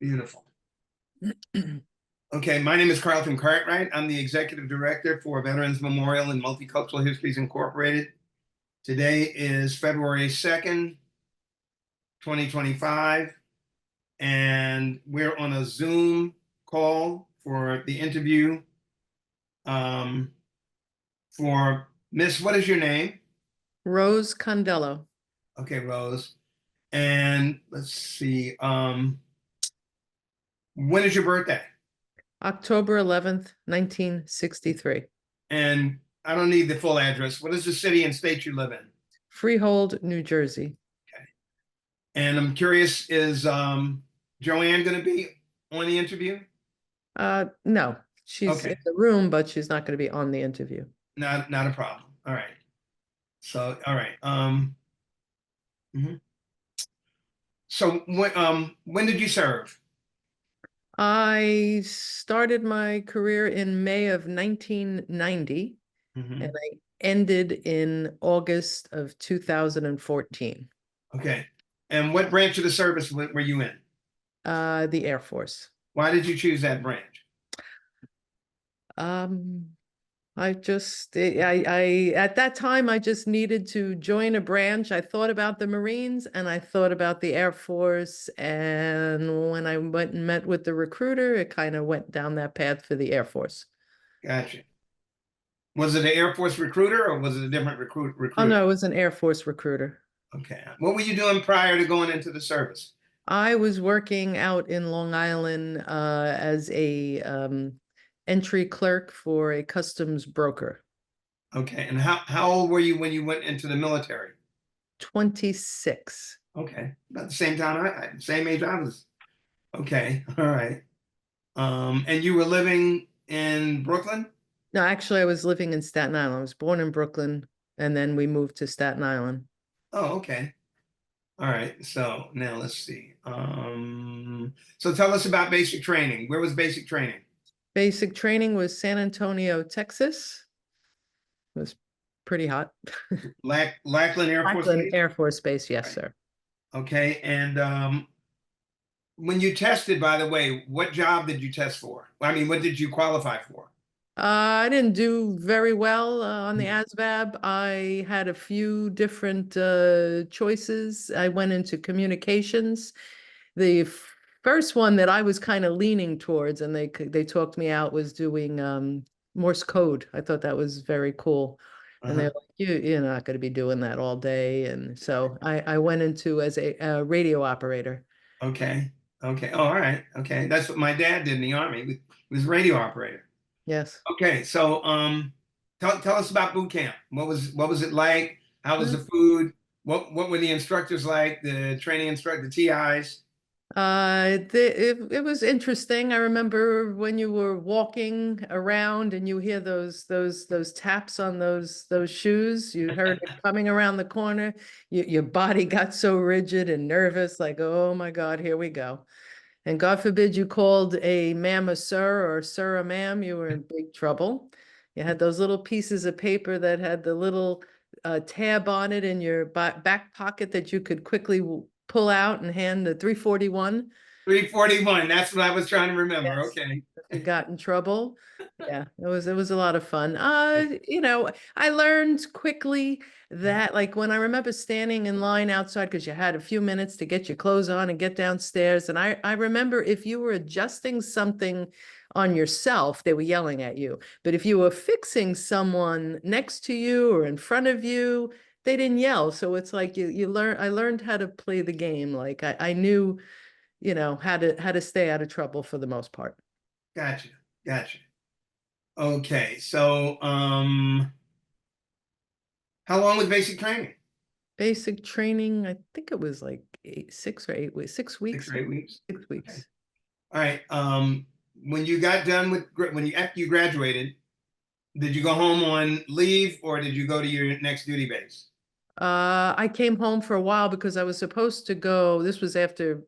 Beautiful. Okay, my name is Carlton Cartwright. I'm the Executive Director for Veterans Memorial and Multicultural Histories Incorporated. Today is February 2nd, 2025, and we're on a Zoom call for the interview for Miss, what is your name? Rose Condello. Okay, Rose. And let's see, when is your birthday? October 11th, 1963. And I don't need the full address. What is the city and state you live in? Freehold, New Jersey. Okay. And I'm curious, is Joanne going to be on the interview? No, she's Okay. in the room, but she's not going to be on the interview. Not a problem. All right. So, all right. So when did you serve? I started my career in May of 1990, and I ended in August of 2014. Okay. And what branch of the service were you in? The Air Force. Why did you choose that branch? I at that time, I just needed to join a branch. I thought about the Marines and I thought about the Air Force. And when I went and met with the recruiter, it kind of went down that path for the Air Force. Gotcha. Was it an Air Force recruiter or was it a different recruiter? Oh, no, it was an Air Force recruiter. Okay. What were you doing prior to going into the service? I was working out in Long Island as a entry clerk for a customs broker. Okay. And how old were you when you went into the military? 26. Okay. About the same time, same age I was. Okay. All right. And you were living in Brooklyn? No, actually, I was living in Staten Island. I was born in Brooklyn, and then we moved to Staten Island. Oh, okay. All right. So now let's see. So tell us about basic training. Where was basic training? Basic training was San Antonio, Texas. It was pretty hot. Lackland Air Force Lackland Base? Air Force Base, yes, Right. sir. Okay. And when you tested, by the way, what job did you test for? I mean, what did you qualify for? I didn't do very well on the ASVAB. I had a few different choices. I went into communications. The first one that I was kind of leaning towards, and they talked me out, was doing Morse code. I thought that was very cool. And they're like, you're not going to be doing that all day. And so I went into as a radio operator. Okay. Okay. Oh, all right. Okay. That's what my dad did in the Army. He was a radio operator. Yes. Okay. So tell us about boot camp. What was it like? How was the food? What were the instructors like? The training instructor, the TIs? It was interesting. I remember when you were walking around and you hear those taps on those shoes. You heard it coming around the corner. Your body got so rigid and nervous, like, oh my God, here we go. And God forbid you called a ma'am a sir or sir a ma'am, you were in big trouble. You had those little pieces of paper that had the little tab on it in your back pocket that you could quickly pull out and hand the 341. 341. That's what I was trying to remember. Yes. Okay. We got in trouble. Yeah, it was a lot of fun. I learned quickly that, like, when I remember standing in line outside because you had a few minutes to get your clothes on and get downstairs. And I remember if you were adjusting something on yourself, they were yelling at you. But if you were fixing someone next to you or in front of you, they didn't yell. So it's like I learned how to play the game. Like I knew, how to stay out of trouble for the most part. Gotcha. Okay. So how long was basic training? Basic training, I think it was like 6 or 8 weeks, 6 weeks. 6 or 8 weeks. 6 weeks. Okay. All right. When you got done after you graduated, did you go home on leave or did you go to your next duty base? I came home for a while because I was supposed to go. This was after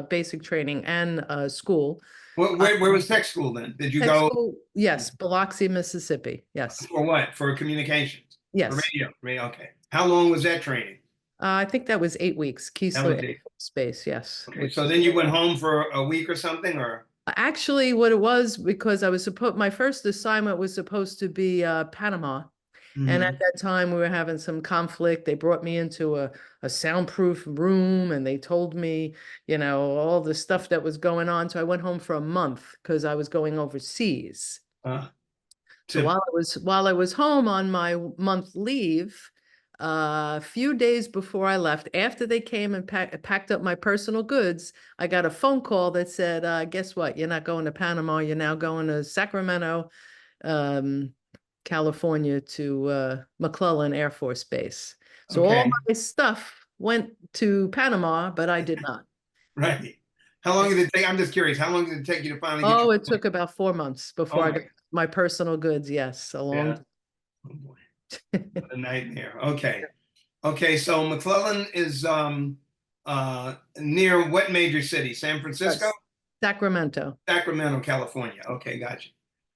basic training and school. Where was tech school then? Did you Tech go? school, yes, Biloxi, Mississippi. Yes. For what? For communications? Yes. For radio. Okay. How long was that training? I think that was 8 weeks, That Keesler was Air it. Force Base, yes. Okay, Which so is then you went home for a week or something, or? actually what it was, because I was supposed, my first assignment was supposed to be Panama. And at Mhm. that time, we were having some conflict. They brought me into a soundproof room and they told me, all the stuff that was going on. So I went home for a month because I was going overseas. Uh, So to while I was home on my month leave, a few days before I left, after they came and packed up my personal goods, I got a phone call that said, "Guess what? You're not going to Panama. You're now going to Sacramento, um, California, to McClellan Air Force Base." So all okay, my stuff went to Panama, but I did not. right. How long did it take? I'm just curious. How long did it take you to finally get your Oh, it plane? took about 4 months Oh before I my got God. my personal goods. Yes, a Yeah. long. Oh boy. What a nightmare. Okay. Okay. So McClellan is near what major city? San Francisco? Yes. Sacramento. Sacramento, California. Okay, gotcha.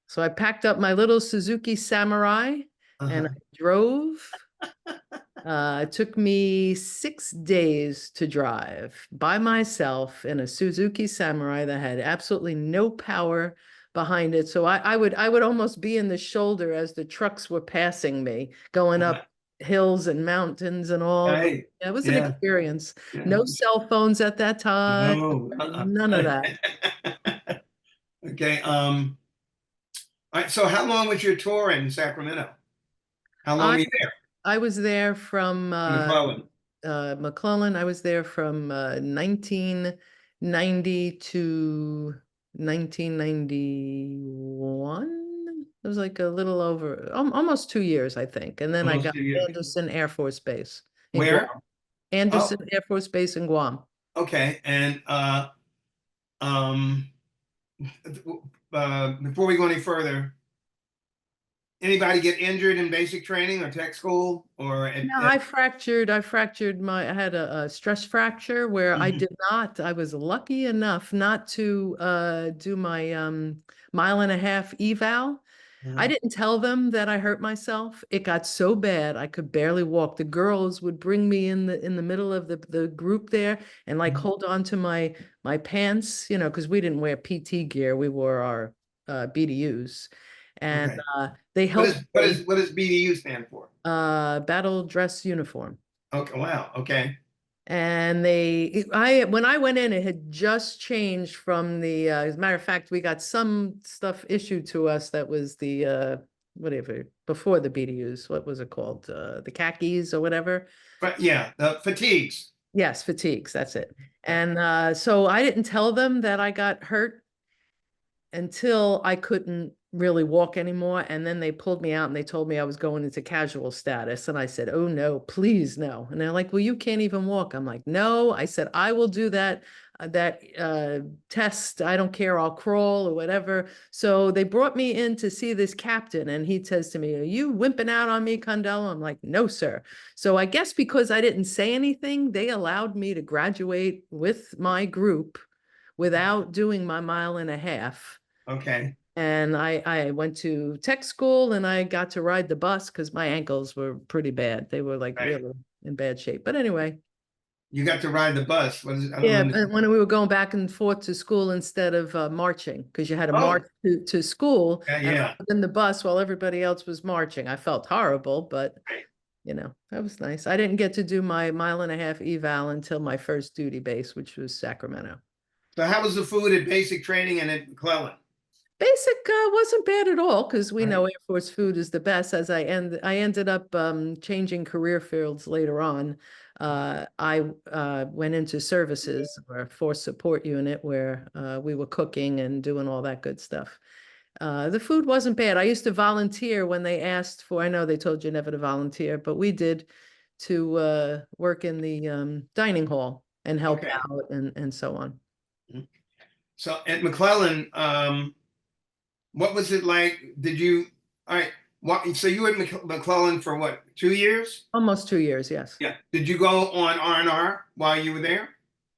So I packed up my little Suzuki Samurai and Uh-huh. I drove. It took me 6 days to drive by myself in a Suzuki Samurai that had absolutely no power behind it. So I would almost be in the shoulder as the trucks were passing me, going Uh-huh. up hills and mountains and all. But Right. it was an Yeah. experience. Yeah. No cell phones at that time. No. None of that. Okay. All right. So how long was your tour in Sacramento? How long I were you there I was there from in McClellan? McClellan. I was there from 1990 to 1991. It was like a little over, almost 2 years, I think. And then I Almost got 2 years. Anderson Air Force Base in Guam. Where? Oh, Anderson Air Force Base in Guam. okay. And um, before we go any further, anybody get injured in basic training or tech school or No, I had a stress fracture where I Mhm. did not, I was lucky enough not to do my mile and a half eval. I Uh-huh. didn't tell them that I hurt myself. It got so bad I could barely walk. The girls would bring me in the middle of the group there and like Mhm. hold on to my pants, because we didn't wear PT gear. We wore our BDUs. And Okay. they helped me, What does BDU stand for? battle dress uniform. Okay. Wow. Okay. And when I went in, it had just changed from as a matter of fact, we got some stuff issued to us that was the, whatever, before the BDUs, what was it called? The khakis or whatever. But yeah, the fatigues. Yes, fatigues, that's it. Yeah. And so I didn't tell them that I got hurt until I couldn't really walk anymore. And then they pulled me out and they told me I was going into casual status. And I said, "Oh no, please no." And they're like, "Well, you can't even walk." I'm like, "No." I said, "I will do that test. I don't care. I'll crawl or whatever." So they brought me in to see this captain and he says to me, "Are you wimping out on me, Condello?" I'm like, "No, sir." So I guess because I didn't say anything, they allowed me to graduate with my group without doing my mile and a half. Okay. And I went to tech school and I got to ride the bus because my ankles were pretty bad. They were like Right. really in bad shape. But anyway, You got to ride the bus. What is it? I don't yeah, understand. and when we were going back and forth to school instead of marching, because you had to Oh, march to school, yeah, and I yeah. was in the bus while everybody else was marching. I felt horrible, but Right. that was nice. I didn't get to do my mile and a half eval until my first duty base, which was Sacramento. So how was the food at basic training and at McClellan? Basic wasn't bad at all because we know Right. Air Force food is the best. As I ended up changing career fields later on. I went into services or force support unit where we were cooking and doing all that good stuff. The food wasn't bad. I used to volunteer when they asked for. I know they told you never to volunteer, but we did to work in the dining hall and help Okay. out and so on. So at McClellan, what was it like? Did you, all right, what, so you were at McClellan for what, 2 years? Almost 2 years, yes. Yeah. Did you go on R&R while you were there?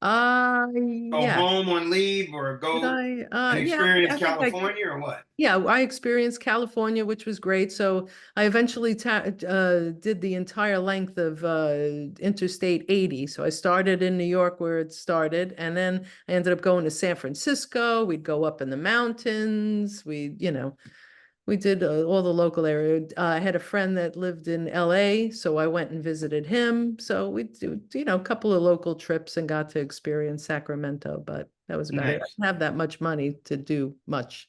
Go Yeah. home on leave or Did go I? and Yeah, experience I think I, California or what? yeah, I experienced California, which was great. So I eventually did the entire length of Interstate 80. So I started in New York where it started, and then I ended up going to San Francisco. We'd go up in the mountains. We did all the local area. I had a friend that lived in LA, so I went and visited him. So we do, a couple of local trips and got to experience Sacramento, but that was about it. I Nice. didn't have that much money to do much.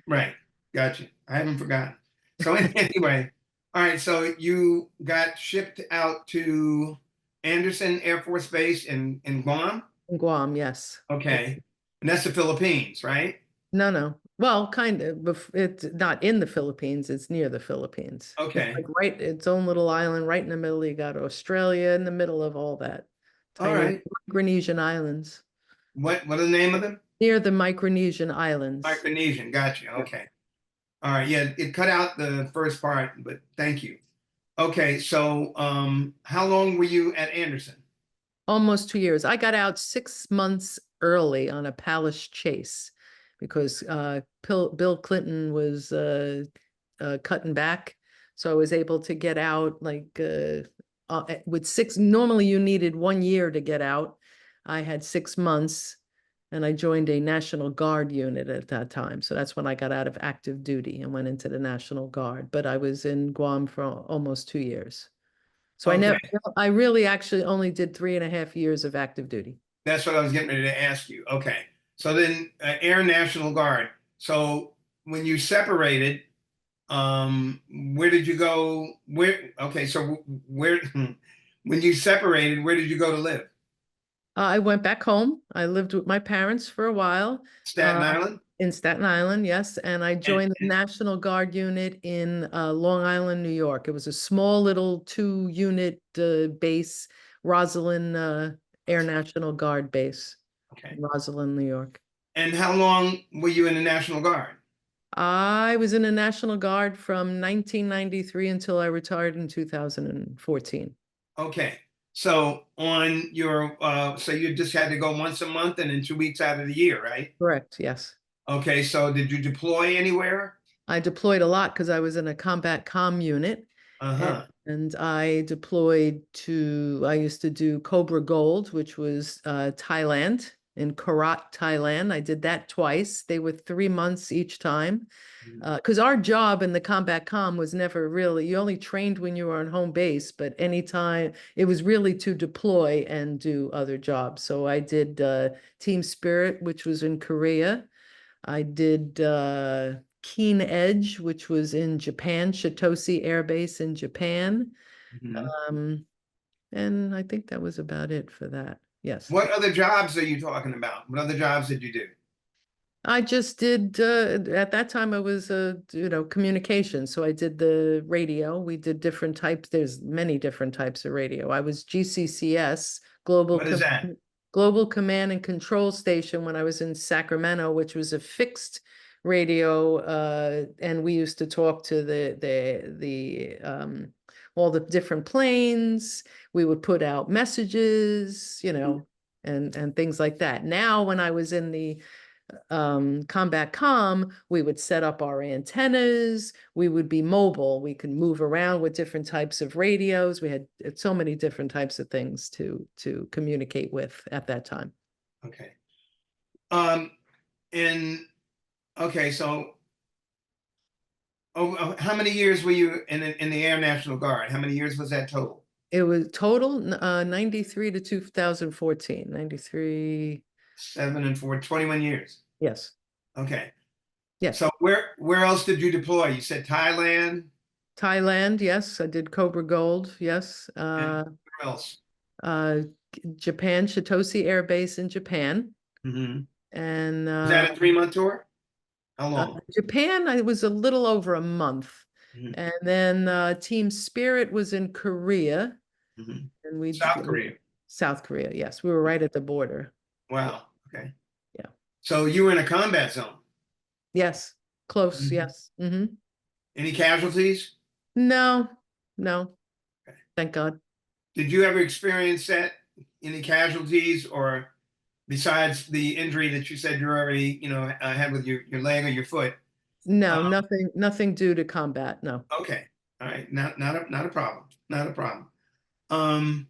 Right. Gotcha. I haven't forgotten. So anyway, all right. So you got shipped out to Anderson Air Force Base in Guam. In Guam, yes. Okay. And that's the Philippines, right? No, no. Well, kind of. It's not in the Philippines. It's near the Philippines. It's Okay. like right, its own little island right in the middle. You got Australia in the middle of all that. All Tiny right. Micronesian islands. What are the name of them? Near the Micronesian islands. Micronesian. Gotcha. Okay. All right. Yeah, it cut out the first part, but thank you. Okay. So how long were you at Anderson? Almost 2 years. I got out 6 months early on a Palace chase because Bill Clinton was cutting back. So I was able to get out like with six. Normally, you needed 1 year to get out. I had 6 months, and I joined a National Guard unit at that time. So that's when I got out of active duty and went into the National Guard. But I was in Guam for almost 2 years. So Okay. I really actually only did 3.5 years of active duty. That's what I was getting ready to ask you. Okay. So then Air National Guard. So when you separated, where did you go? Okay. So where, when you separated, where did you go to live? I went back home. I lived with my parents for a while Staten uh, Island? in Staten Island, yes. And I And, joined the National Guard unit in Long Island, New York. It was a small little 2-unit base, Roslyn Air National Guard base okay. in Roslyn, New York. And how long were you in the National Guard? I was in the National Guard from 1993 until I retired in 2014. Okay. So on your, so you just had to go once a month and then 2 weeks out of the year, right? Correct, yes. Okay. So did you deploy anywhere? I deployed a lot because I was in a combat comm unit and, Uh-huh. and I deployed I used to do Cobra Gold, which was Thailand, in Korat, Thailand. I did that twice. They were 3 months each time. Because our job in the combat comm was never really, you only trained when you were on home base, but anytime it was really to deploy and do other jobs. So I did Team Spirit, which was in Korea. I did Keen Edge, which was in Japan, Shitosi Air Base in Japan. Mhm. Um, and I think that was about it for that. Yes. What other jobs are you talking about? What other jobs did you do? I just did at that time I was communication. So I did the radio. We did different types. There's many different types of radio. I was GCCS, What is that? Global Command and Control Station when I was in Sacramento, which was a fixed radio and we used to talk to the all the different planes. We would put out messages, and things like that. Now when I was in the combat comm, we would set up our antennas. We would be mobile. We could move around with different types of radios. We had so many different types of things to communicate with at that time. Okay. Um, and okay, so how many years were you in the Air National Guard? How many years was that total? It was total 93 to 2014. 93. 7 and 4, 21 years. Yes. Okay. Yes. So where else did you deploy? You said Thailand Thailand. Yes. I did Cobra Gold. Yes. and where else? Uh, Japan, Shitosi Air Base in Japan. Hmm. And Was that a 3-month tour? How long? Japan, I was a little over a month. Hmm. And then Team Spirit was in Korea, Hmm. and we South Korea. South Korea. Yes, we were right at the border. Wow. Okay. Yeah. So you were in a combat zone. Yes, close. Mhm. Yes. Hmm. Any casualties? No, no. Okay. Thank God. Did you ever experience that? Any casualties or besides the injury that you said you already, had with your leg or your foot. No, Um, nothing due to combat. No. okay. All right. Not a problem. Not a problem. Um,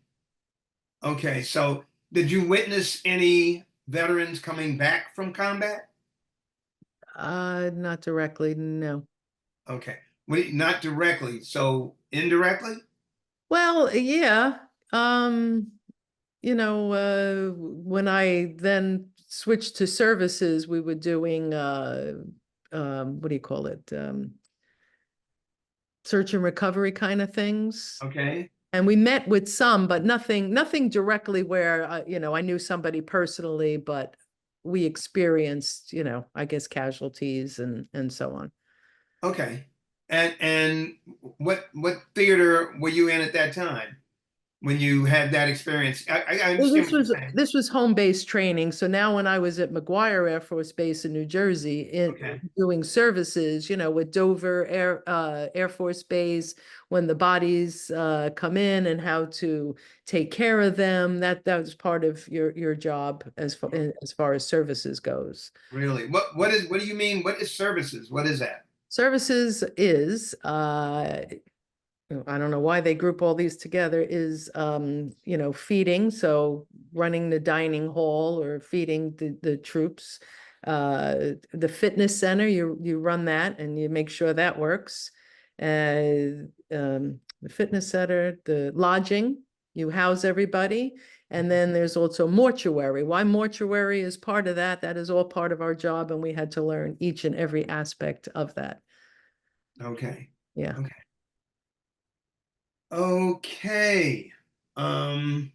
okay. So did you witness any veterans coming back from combat? Not directly. No. Okay. Not directly, so indirectly? Well, yeah. Um, when I then switched to services, we were doing what do you call it? Search and recovery kind of things. Okay. And we met with some, but nothing directly where, I knew somebody personally, but we experienced, I guess casualties and so on. Okay. And what theater were you in at that time when you had that experience? I Well, understand what you're saying. this was home-based training. So now when I was at McGuire Air Force Base in New Jersey, Okay. doing services, with Dover Air Force Base, when the bodies come in and how to take care of them, that was part of your job as far as services goes. Really? What do you mean? What is services? What is that? Services is I don't know why they group all these together, is feeding, so running the dining hall or feeding the troops. The fitness center, you run that and you make sure that works. The fitness center, the lodging, you house everybody. And then there's also mortuary. Why mortuary is part of that? That is all part of our job, and we had to learn each and every aspect of that. Okay. Yeah. Okay. Okay. Um,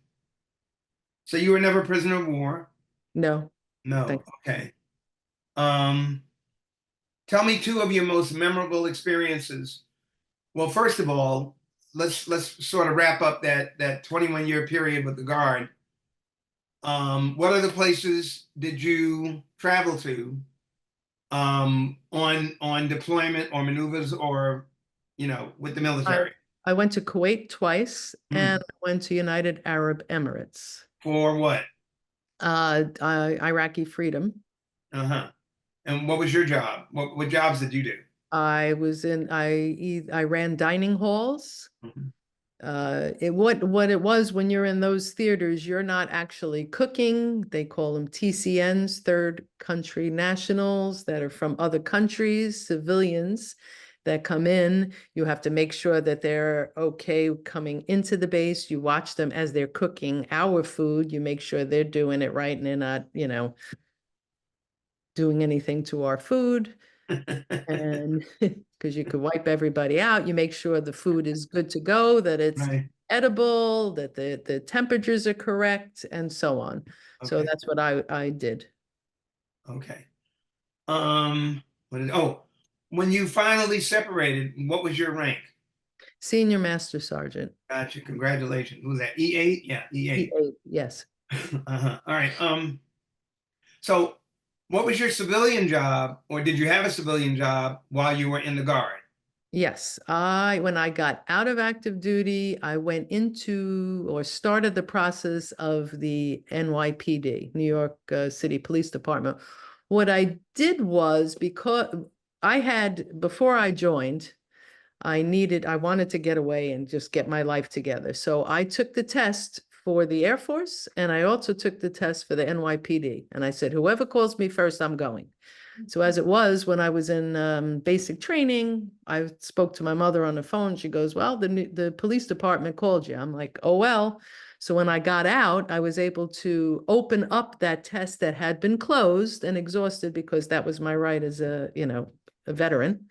so you were never a prisoner of war? No, No. thank Okay. Um, tell me two of your most memorable experiences. Well, first of all, let's sort of wrap up that 21-year period with the Guard. What other places did you travel to on deployment or maneuvers or with the I military? I went to Kuwait twice and Hmm. I went to United Arab Emirates. For what? Iraqi freedom. Uh-huh. And what was your job? What jobs did you do? I ran dining halls. Mhm. What it was when you're in those theaters, you're not actually cooking. They call them TCNs, third country nationals that are from other countries, civilians that come in. You have to make sure that they're okay coming into the base. You watch them as they're cooking our food. You make sure they're doing it right and they're not, doing anything to our food. And because you could wipe everybody out, you make sure the food is good to go, that it's Right. edible, that the temperatures are correct, and so on. So Okay. that's what I did. Okay. Oh, when you finally separated, what was your rank? Senior Master Sergeant. Gotcha. Congratulations. Who was that? E8? Yeah, E8. E8, yes. Uh-huh. All right. So what was your civilian job, or did you have a civilian job while you were in the Guard? Yes, when I got out of active duty, I went into or started the process of the NYPD, New York City Police Department. What I did was, because before I joined, I wanted to get away and just get my life together. So I took the test for the Air Force and I also took the test for the NYPD. And I said, whoever calls me first, I'm going. So as it was, when I was in basic training, I spoke to my mother on the phone. She goes, well, the police department called you. I'm like, oh, well. So when I got out, I was able to open up that test that had been closed and exhausted, because that was my right as a veteran,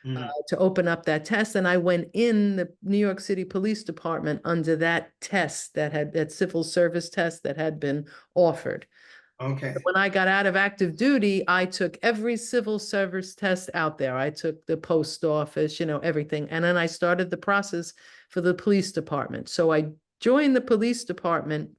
Mhm. to open up that test. And I went in the New York City Police Department under that test that civil service test that had been offered. Okay. When I got out of active duty, I took every civil service test out there. I took the post office, everything. And then I started the process for the police department. So I joined the police department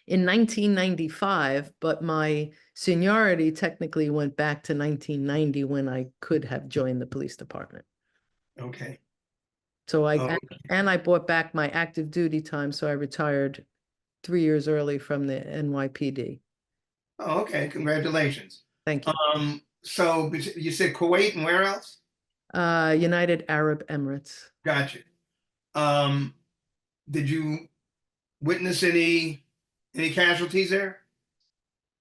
in 1995, but my seniority technically went back to 1990 when I could have joined the police department. Okay. So Oh, I bought back my active duty time, so I retired 3 years early from the NYPD. Oh, okay. Congratulations. Thank you. So you said Kuwait and where else? United Arab Emirates. Gotcha. Um, did you witness any casualties there?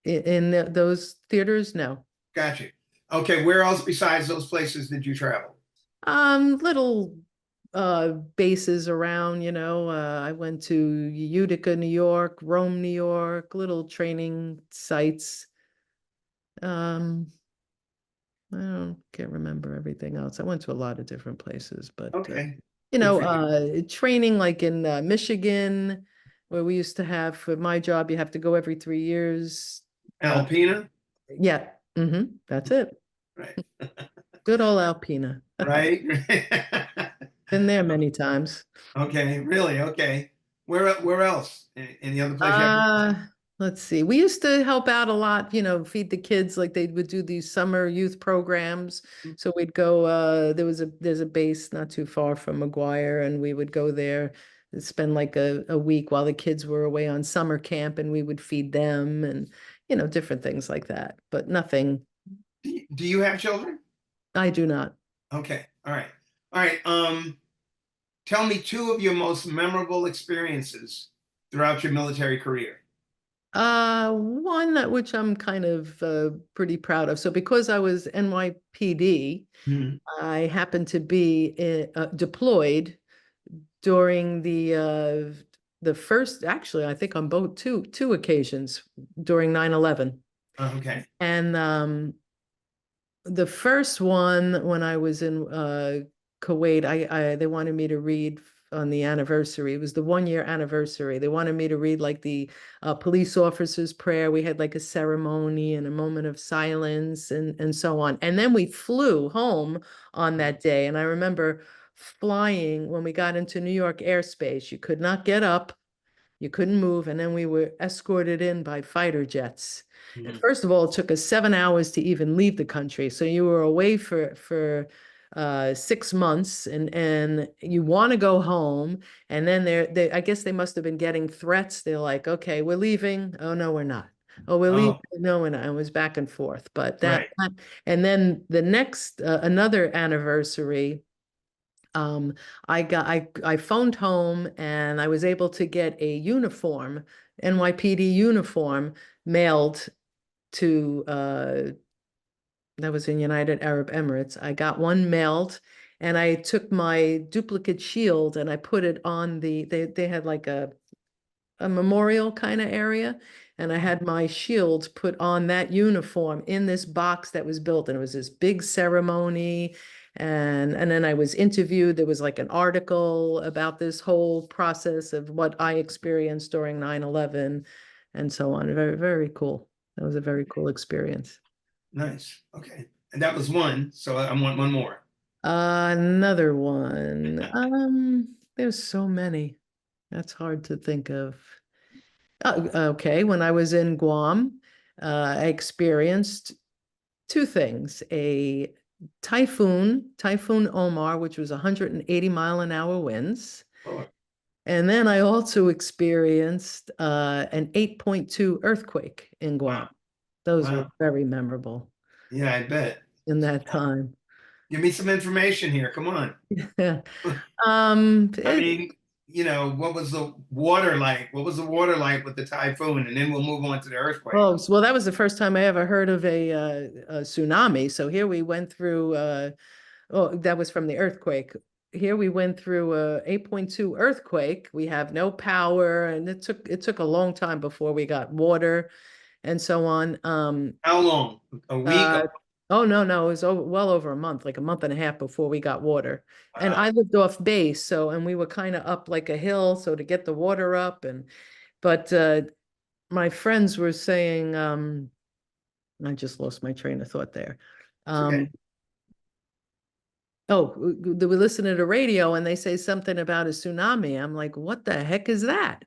In those theaters, no. Gotcha. Okay, where else besides those places did you travel? Little bases around, I went to Utica, New York, Rome, New York, little training sites. Um, can't remember everything else. I went to a lot of different places, but Okay, good for you. training like in Michigan, where we used to have for my job, you have to go every 3 years. Alpina, Yeah, that's it. right? Good old Alpina. Right. Been there many times. Okay, really? Okay. Where else? Any other place you have? Uh, let's see. We used to help out a lot, feed the kids like they would do these summer youth programs. So we'd go, there's a base not too far from McGuire, and we would go there and spend like a week while the kids were away on summer camp, and we would feed them and, different things like that. But nothing, Do you have children? I do not. Okay. All right. All right. Tell me two of your most memorable experiences throughout your military career. One that which I'm kind of pretty proud of. So because I was NYPD, Hmm. I happened to be deployed during the first, actually, I think on both two occasions during 9/11. Okay. And the first one when I was in Kuwait, I they wanted me to read on the anniversary. It was the 1 year anniversary. They wanted me to read like the police officer's prayer. We had like a ceremony and a moment of silence and so on. And then we flew home on that day. And I remember flying when we got into New York airspace. You could not get up. You couldn't move, and then we were escorted in by fighter jets. And Mhm. first of all, it took us 7 hours to even leave the country. So you were away for 6 months, and you want to go home. And then I guess they must have been getting threats. They're like, "Okay, we're leaving." Oh no, we're not. Oh, we're leaving. Oh, No, we're not. It was back and forth. But right. and then the next another anniversary. Um, I phoned home and I was able to get a uniform, NYPD uniform, mailed to that was in United Arab Emirates. I got one mailed, and I took my duplicate shield and I put it on they had like a memorial kind of area. And I had my shield put on that uniform in this box that was built. And it was this big ceremony. And then I was interviewed. There was like an article about this whole process of what I experienced during 9/11 and so on. Very, very cool. That was a very cool experience. Nice. Okay. And that was one. So I want one more. Another one. There's so many. That's hard to think of. Oh, okay. When I was in Guam, I experienced two things: a Typhoon Omar, which was 180-mile-an-hour winds. Oh, And then I also experienced an 8.2 earthquake in Guam. wow. Those were Wow. very memorable Yeah, I bet. in that time. Give me some information here. Come on. I It, mean, what was the water like? What was the water like with the typhoon? And then we'll move on to the earthquake. well, that was the first time I ever heard of a tsunami. So here we went through oh, that was from the earthquake. Here we went through a 8.2 earthquake. We have no power, and it took a long time before we got water and so on. How long? A week? Uh, oh no, it was well over a month, like a month and a half before we got water. And Wow. I lived off base, and we were kind of up like a hill, so to get the water up, but my friends were saying, I just lost my train of thought there. It's okay. Um, Oh, we listen to the radio and they say something about a tsunami. I'm like, what the heck is that?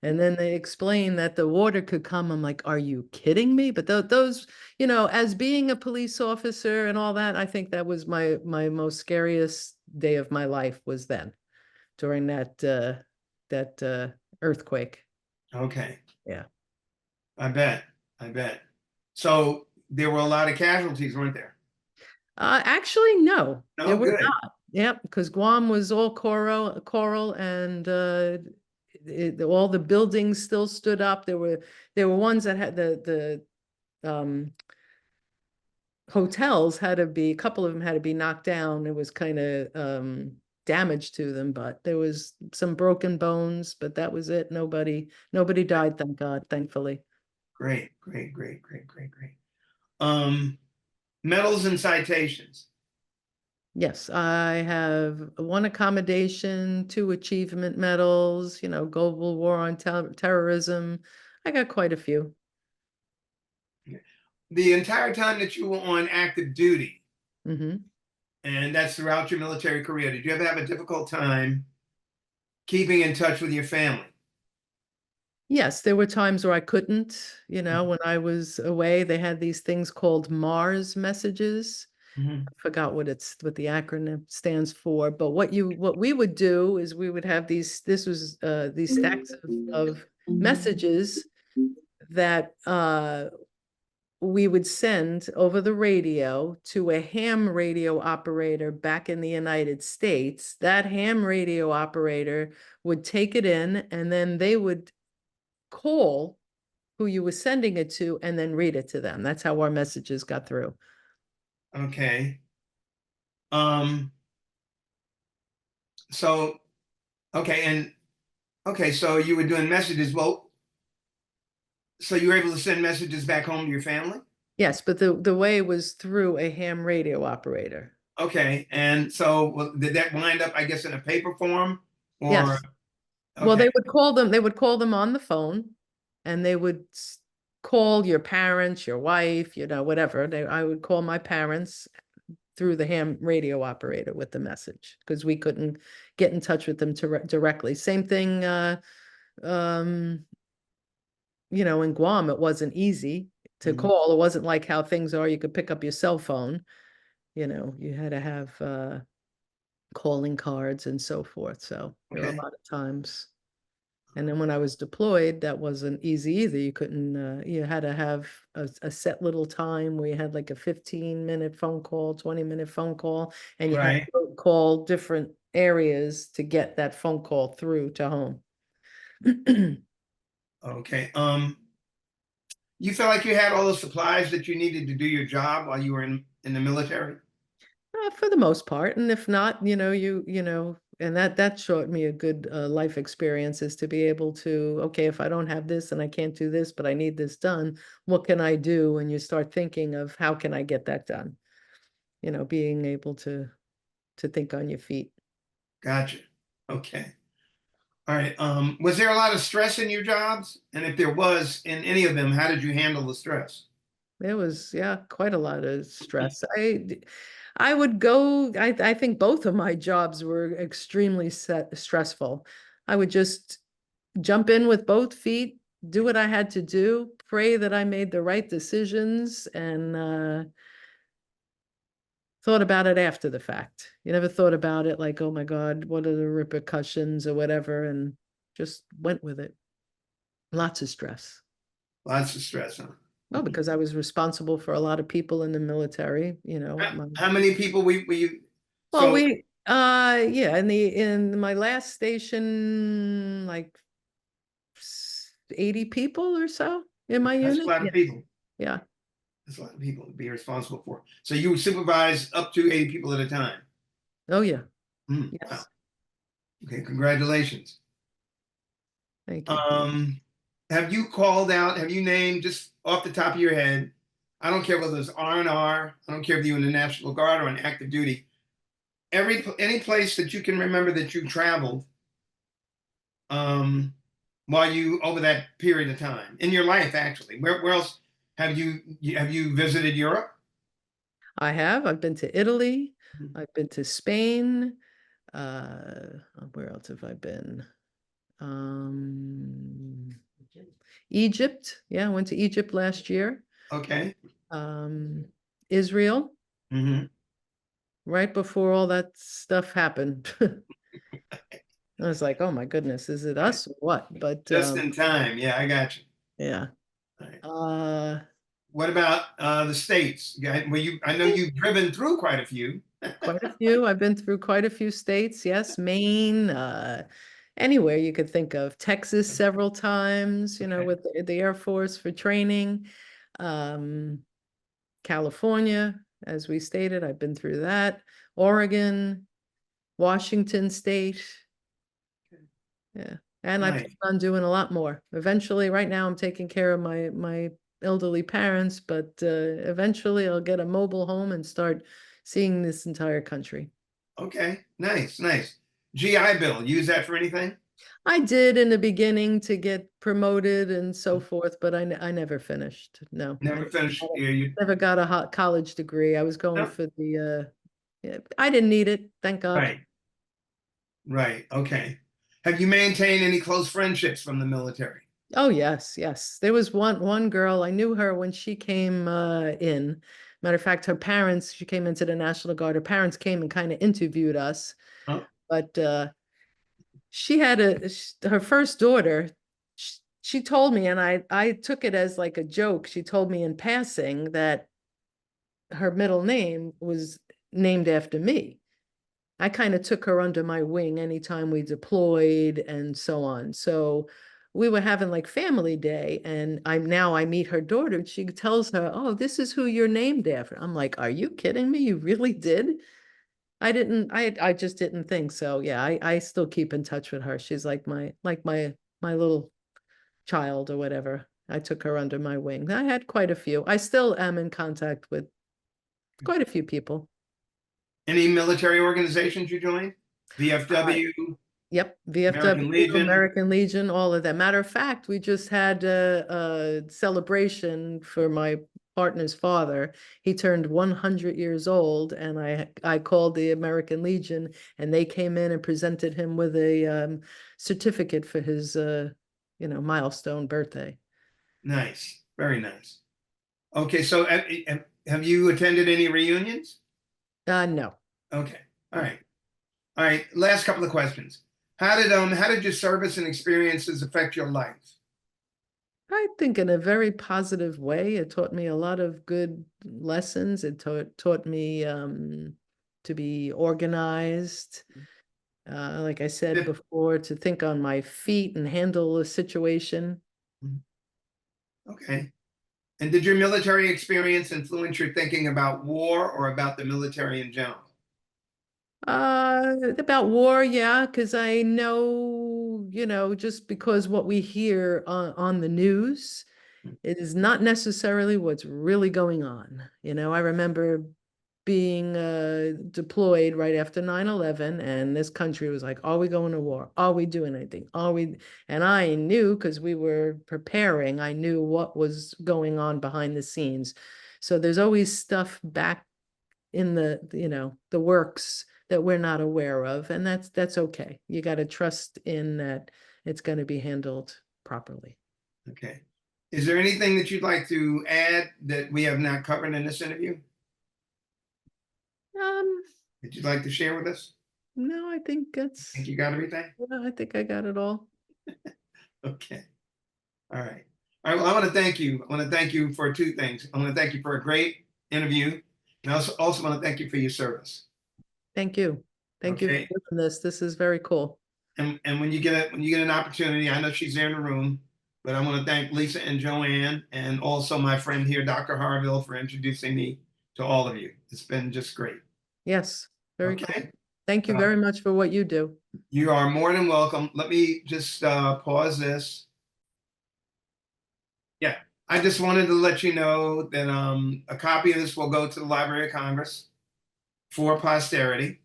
And then they explain that the water could come. I'm like, are you kidding me? But those, as being a police officer and all that, I think that was my most scariest day of my life was then during that earthquake. Okay. Yeah. I bet. I bet. So there were a lot of casualties, weren't there? Actually, no, there No, were good. not. Yep, because Guam was all coral, and all the buildings still stood up. There were ones that had the hotels had to be, a couple of them had to be knocked down. It was kind of damage to them, but there was some broken bones, but that was it. Nobody died, thank God, thankfully. Great, great, great, great, great, great. Um, Medals and citations. Yes, I have one accommodation, two achievement medals, global war on terrorism. I got quite a few. The entire time that you were on active duty, Hmm. and that's throughout your military career, did you ever have a difficult time keeping in touch with your family? Yes, there were times where I couldn't, when I was away, they had these things called Mars messages. Mhm. Forgot what the acronym stands for, but what we would do is we would have these stacks of messages that we would send over the radio to a ham radio operator back in the United States. That ham radio operator would take it in, and then they would call who you were sending it to and then read it to them. That's how our messages got through. Okay. Um, so okay, and okay, so you were doing messages. Well, so you were able to send messages back home to your family? Yes, but the way was through a ham radio operator. Okay, and so well, did that wind up, I guess, in a paper form or Yes. Well, okay, they would call them on the phone, and they would call your parents, your wife, whatever. I would call my parents through the ham radio operator with the message because we couldn't get in touch with them directly. Same thing, um, in Guam, it wasn't easy to mhm, call. It wasn't like how things are. You could pick up your cell phone, you had to have calling cards and so forth. So there were a okay, lot of times. And then when I was deployed, that wasn't easy either. You couldn't, you had to have a set little time where you had like a 15-minute phone call, 20-minute phone call, and you had right, to call different areas to get that phone call through to home. okay. You felt like you had all the supplies that you needed to do your job while you were in the military? For the most part, and if not, and that showed me a good life experience is to be able to, okay, if I don't have this and I can't do this, but I need this done, what can I do? And you start thinking of how can I get that done? Being able to think on your feet. Gotcha. Okay. All right. Was there a lot of stress in your jobs? And if there was in any of them, how did you handle the stress? There was, yeah, quite a lot of stress. I would go, I think both of my jobs were extremely stressful. I would just jump in with both feet, do what I had to do, pray that I made the right decisions, and thought about it after the fact. You never thought about it like, oh my God, what are the repercussions or whatever, and just went with it. Lots of stress. Lots of stress, huh? Well, because I was responsible for a lot of people in the military, How many people were you? well, So yeah, in my last station, like 80 people or so in my that's a unit. lot of Yes. people. Yeah. That's a lot of people to be responsible for. So you supervise up to 80 people at a time. Oh, yeah. Wow. Yes. Okay. Congratulations. Thank you. Um, have you called out? Have you named just off the top of your head? I don't care whether it's R&R. I don't care if you're in the National Guard or on active duty. Any place that you can remember that you traveled um, while you over that period of time in your life, actually. Where else have you visited Europe? I have. I've been to Italy. Mhm. I've been to Spain. Uh, where else have I been? Um, Egypt. Yeah, I went to Egypt last year. Okay. Um, Israel, Hmm. right before all that stuff happened. I was like, oh my goodness, is it Right. us or what? But Just in time. Yeah, I got you. yeah. All right. Uh, what about the states? Where you? I know you've driven through quite a few. Quite a few. I've been through quite a few states. Yes, Maine, anywhere you could think of. Texas several times, Okay. with the Air Force for training. Um, California, as we stated, I've been through that. Oregon, Washington State. Yeah. And I plan Nice. on doing a lot more. Eventually, right now I'm taking care of my elderly parents, but eventually I'll get a mobile home and start seeing this entire country. Okay. Nice. Nice. GI Bill. Use that for anything? I did in the beginning to get promoted and so forth, but I never finished. No, Never finished. You never got a college degree. I was going no? for the, yeah, I didn't need it, thank God. Right. Right. Okay. Have you maintained any close friendships from the military? Oh yes, yes. There was one girl, I knew her when she came in. Matter of fact, her parents, she came into the National Guard. Her parents came and kind of interviewed us, Oh, but she had her first daughter. She told me, and I took it as like a joke. She told me in passing that her middle name was named after me. I kind of took her under my wing anytime we deployed and so on. So we were having like family day, and I meet her daughter, and she tells her, "Oh, this is who you're named after." I'm like, "Are you kidding me? You really did?" I just didn't think so. Yeah, I still keep in touch with her. She's like my little child or whatever. I took her under my wing. I had quite a few. I still am in contact with quite a few people. any military organizations you joined? Uh, VFW, Yep, American VFW, Legion. American Legion, all of that. Matter of fact, we just had a celebration for my partner's father. He turned 100 years old, and I called the American Legion, and they came in and presented him with a certificate for his milestone birthday. Nice. Very nice. Okay. So have you attended any reunions? No. Okay. All right. All right. Last couple of questions. How did your service and experiences affect your life? I think in a very positive way. It taught me a lot of good lessons. It taught me to be organized. Like I said Yeah. before, to think on my feet and handle a situation. Okay. And did your military experience influence your thinking about war or about the military in general? About war, yeah, because I know, just because what we hear on the news, it is not necessarily what's really going on. I remember being deployed right after 9/11, and this country was like, are we going to war? Are we doing anything? And I knew, because we were preparing, I knew what was going on behind the scenes. So there's always stuff back in the works that we're not aware of, and that's okay. You got to trust in that it's going to be handled properly. Okay. Is there anything that you'd like to add that we have not covered in this interview Um, that you'd like to share with us? no, I think I think you got everything? I think I got it all. Okay. All right. All right. Well, I want to thank you. I want to thank you for two things. I want to thank you for a great interview. And I also want to thank you for your service. Thank you. Thank you for Okay. doing this. This is very cool. And when you get an opportunity, I know she's there in the room, but I want to thank Lisa and Joanne and also my friend here, Dr. Harville, for introducing me to all of you. It's been just great. Yes, very cool. Okay. Thank you very much for what you do. You are more than welcome. Let me just pause this. Yeah, I just wanted to let you know that a copy of this will go to the Library of Congress for posterity.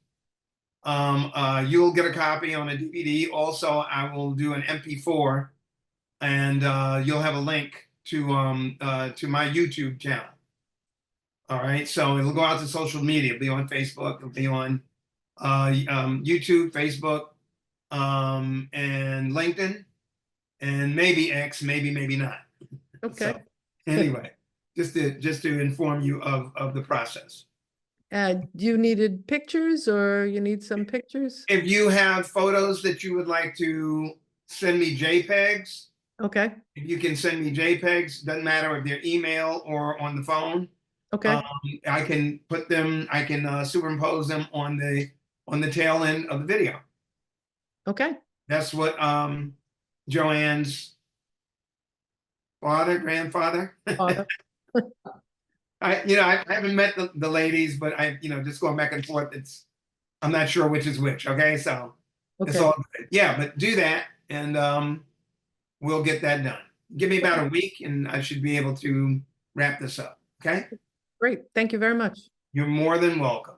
You'll get a copy on a DVD. Also, I will do an MP4, and you'll have a link to my YouTube channel. All right, so it'll go out to social media. It'll be on Facebook. It'll be on YouTube, Facebook, and LinkedIn, and maybe X, maybe not. Okay. So anyway, just to inform you of the process. You needed pictures, or you need some pictures? If you have photos that you would like to send me JPEGs, Okay. If you can send me JPEGs, doesn't matter if they're email or on the phone. Okay. I can put them, I can superimpose them on the tail end of the video. Okay. That's what Joanne's grandfather. Auto. I haven't met the ladies, but just going back and forth, I'm not sure which is which. Okay, so it's Okay. all good. Yeah, but do that, and we'll get that done. Give me about a week, and I should be able to wrap this up. Okay, Great. Thank you very much. you're more than welcome.